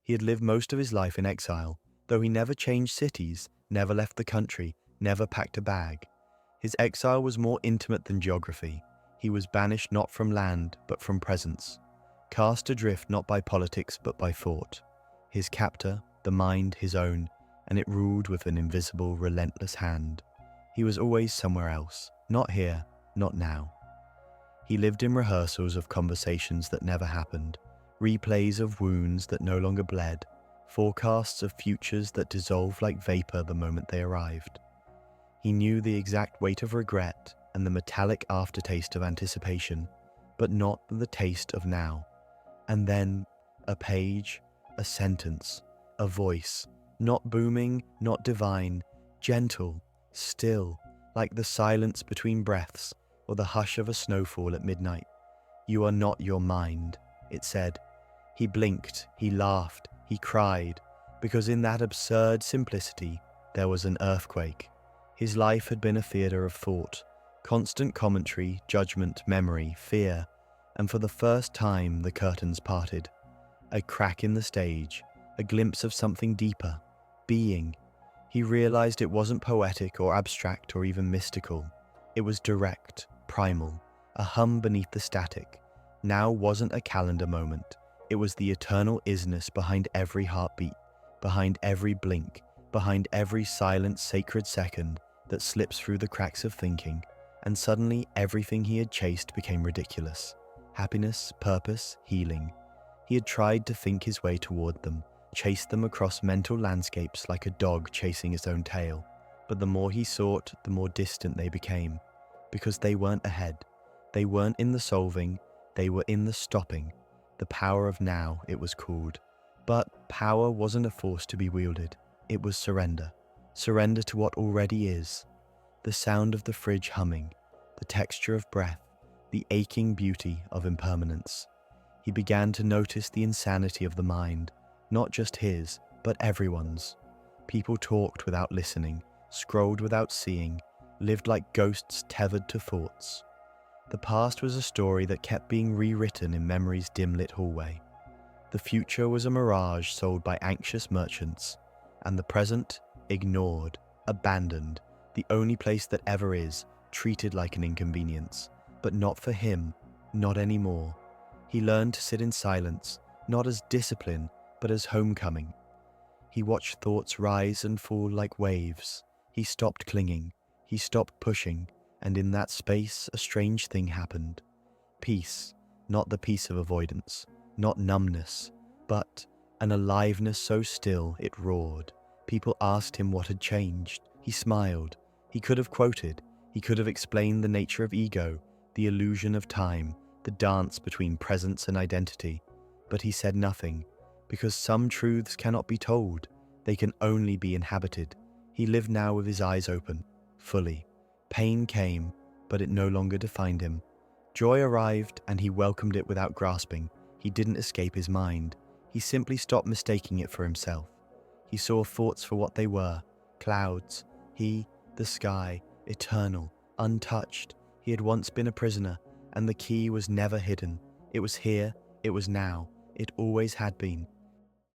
He had lived most of his life in exile, though he never changed cities, never left the country, never packed a bag. His exile was more intimate than geography. He was banished not from land, but from presence. Cast adrift not by politics, but by thought. His captor, the mind, his own, and it ruled with an invisible, relentless hand. He was always somewhere else, not here, not now. He lived in rehearsals of conversations that never happened, replays of wounds that no longer bled, forecasts of futures that dissolved like vapor the moment they arrived. He knew the exact weight of regret and the metallic aftertaste of anticipation, but not the taste of now. And then, a page, a sentence, a voice, not booming, not divine, gentle, still, like the silence between breaths or the hush of a snowfall at midnight. "You are not your mind," it said. He blinked, he laughed, he cried, because in that absurd simplicity there was an earthquake. His life had been a theater of thought, constant commentary, judgment, memory, fear, and for the first time the curtains parted. A crack in the stage, a glimpse of something deeper, being. He realized it wasn't poetic or abstract or even mystical. It was direct, primal, a hum beneath the static. Now wasn't a calendar moment. It was the eternal isness behind every heartbeat, behind every blink, behind every silent, sacred second that slips through the cracks of thinking. And suddenly everything he had chased became ridiculous. Happiness, purpose, healing. He had tried to think his way toward them, chased them across mental landscapes like a dog chasing its own tail. But the more he sought, the more distant they became, because they weren't ahead. They weren't in the solving, they were in the stopping. The power of now, it was called. But power wasn't a force to be wielded. It was surrender. Surrender to what already is. The sound of the fridge humming, the texture of breath, the aching beauty of impermanence. He began to notice the insanity of the mind, not just his, but everyone's. People talked without listening, scrolled without seeing, lived like ghosts tethered to thoughts. The past was a story that kept being rewritten in memory's dim-lit hallway. The future was a mirage sold by anxious merchants, and the present, ignored, abandoned, the only place that ever is, treated like an inconvenience. But not for him, not anymore. He learned to sit in silence, not as discipline, but as homecoming. He watched thoughts rise and fall like waves. He stopped clinging, he stopped pushing, and in that space a strange thing happened. Peace, not the peace of avoidance, not numbness, but an aliveness so still it roared. People asked him what had changed. He smiled. He could have quoted. He could have explained the nature of ego, the illusion of time, the dance between presence and identity. But he said nothing, because some truths cannot be told. They can only be inhabited. He lived now with his eyes open, fully. Pain came, but it no longer defined him. Joy arrived, and he welcomed it without grasping. He didn't escape his mind. He simply stopped mistaking it for himself. He saw thoughts for what they were, clouds. He, the sky, eternal, untouched. He had once been a prisoner, and the key was never hidden. It was here, it was now, it always had been.